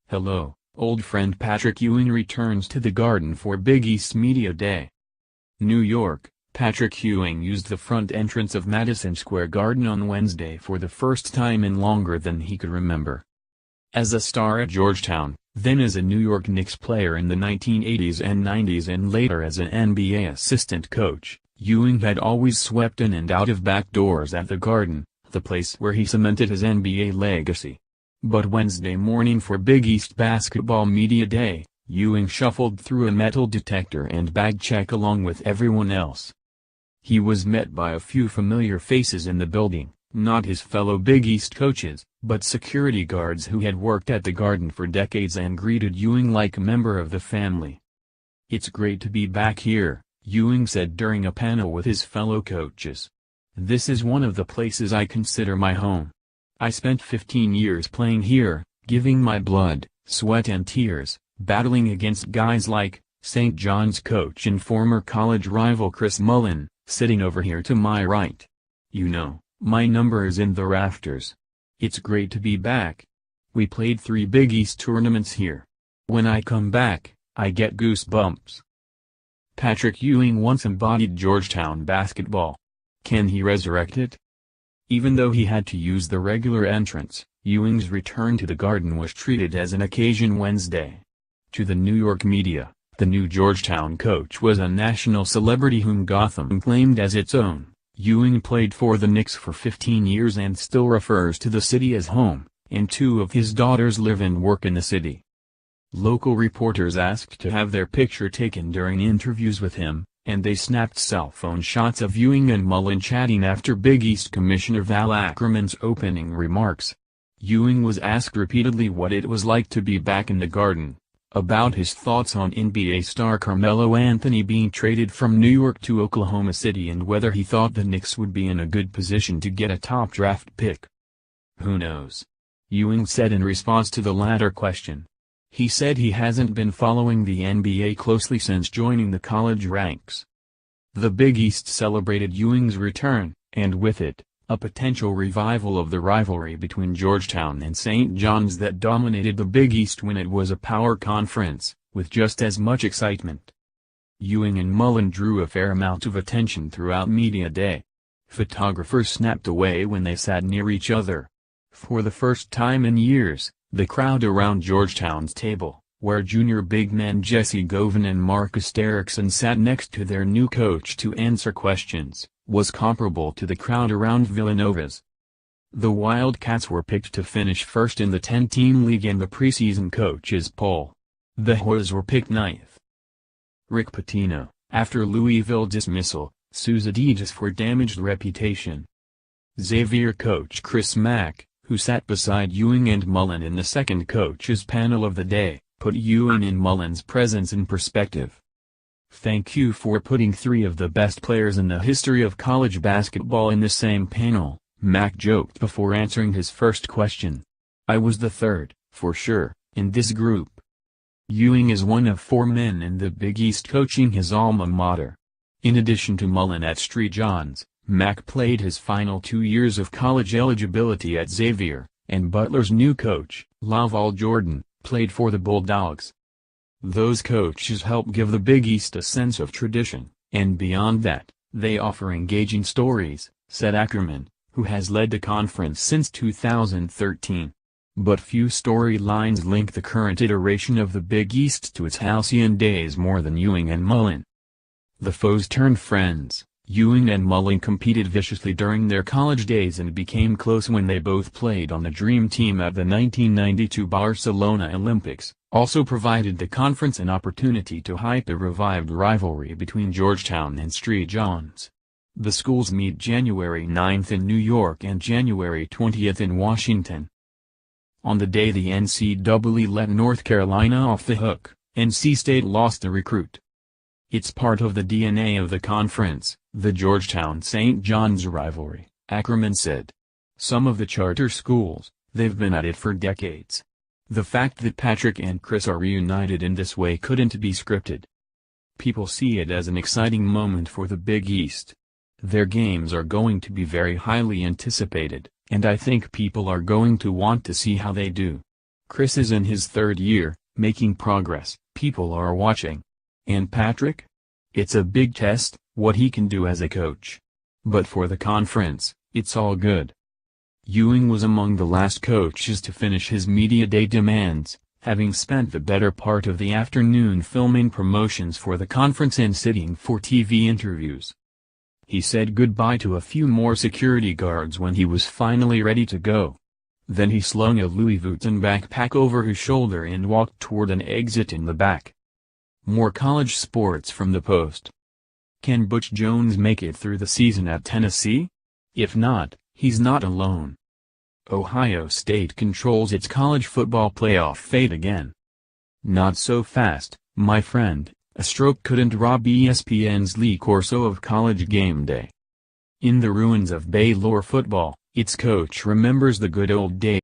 Hello, old friend Patrick Ewing returns to the Garden for Big East Media Day. New York, Patrick Ewing used the front entrance of Madison Square Garden on Wednesday for the first time in longer than he could remember. As a star at Georgetown, then as a New York Knicks player in the 1980s and 90s and later as an NBA assistant coach, Ewing had always swept in and out of back doors at the Garden, the place where he cemented his NBA legacy. But Wednesday morning for Big East Basketball Media Day, Ewing shuffled through a metal detector and bag check along with everyone else. He was met by a few familiar faces in the building, not his fellow Big East coaches, but security guards who had worked at the Garden for decades and greeted Ewing like a member of the family. "It's great to be back here," Ewing said during a panel with his fellow coaches. "This is one of the places I consider my home. I spent 15 years playing here, giving my blood, sweat and tears, battling against guys like St. John's coach and former college rival Chris Mullin, sitting over here to my right. You know, my number is in the rafters. It's great to be back. We played 3 Big East tournaments here. When I come back, I get goosebumps." Patrick Ewing once embodied Georgetown basketball. Can he resurrect it? Even though he had to use the regular entrance, Ewing's return to the Garden was treated as an occasion Wednesday. To the New York media, the new Georgetown coach was a national celebrity whom Gotham claimed as its own. Ewing played for the Knicks for 15 years and still refers to the city as home, and 2 of his daughters live and work in the city. Local reporters asked to have their picture taken during interviews with him, and they snapped cell phone shots of Ewing and Mullin chatting after Big East Commissioner Val Ackerman's opening remarks. Ewing was asked repeatedly what it was like to be back in the Garden, about his thoughts on NBA star Carmelo Anthony being traded from New York to Oklahoma City and whether he thought the Knicks would be in a good position to get a top draft pick. "Who knows?" Ewing said in response to the latter question. He said he hasn't been following the NBA closely since joining the college ranks. The Big East celebrated Ewing's return, and with it, a potential revival of the rivalry between Georgetown and St. John's that dominated the Big East when it was a power conference, with just as much excitement. Ewing and Mullin drew a fair amount of attention throughout Media Day. Photographers snapped away when they sat near each other. For the first time in years, the crowd around Georgetown's table, where junior big men Jesse Govan and Marcus Derrickson sat next to their new coach to answer questions, was comparable to the crowd around Villanova's. The Wildcats were picked to finish first in the 10-team league in the preseason coaches poll. The Hoyas were picked 9th. Rick Pitino, after Louisville dismissal, sues Adidas for damaged reputation. Xavier coach Chris Mack, who sat beside Ewing and Mullin in the second coaches panel of the day, put Ewing and Mullin's presence in perspective. "Thank you for putting 3 of the best players in the history of college basketball in the same panel," Mack joked before answering his first question. "I was the 3rd, for sure, in this group." Ewing is one of 4 men in the Big East coaching his alma mater. In addition to Mullin at St. John's, Mack played his final 2 years of college eligibility at Xavier, and Butler's new coach, Laval Jordan, played for the Bulldogs. Those coaches help give the Big East a sense of tradition, and beyond that, they offer engaging stories, said Ackerman, who has led the conference since 2013. But few storylines link the current iteration of the Big East to its halcyon days more than Ewing and Mullin. The foes turned friends. Ewing and Mullin competed viciously during their college days and became close when they both played on the Dream Team at the 1992 Barcelona Olympics, also provided the conference an opportunity to hype a revived rivalry between Georgetown and St. John's. The schools meet January 9th in New York and January 20th in Washington. On the day the NCAA let North Carolina off the hook, NC State lost a recruit. "It's part of the DNA of the conference, the Georgetown-St. John's rivalry," Ackerman said. "Some of the charter schools, they've been at it for decades. The fact that Patrick and Chris are reunited in this way couldn't be scripted." People see it as an exciting moment for the Big East. Their games are going to be very highly anticipated, and I think people are going to want to see how they do. Chris is in his third year, making progress, people are watching. And Patrick? It's a big test, what he can do as a coach. But for the conference, it's all good. Ewing was among the last coaches to finish his media day demands, having spent the better part of the afternoon filming promotions for the conference and sitting for TV interviews. He said goodbye to a few more security guards when he was finally ready to go. Then he slung a Louis Vuitton backpack over his shoulder and walked toward an exit in the back. More college sports from the Post. Can Butch Jones make it through the season at Tennessee? If not, he's not alone. Ohio State controls its college football playoff fate again. Not so fast, my friend, a stroke couldn't rob ESPN's Lee Corso of College Game Day. In the ruins of Baylor football, its coach remembers the good old days.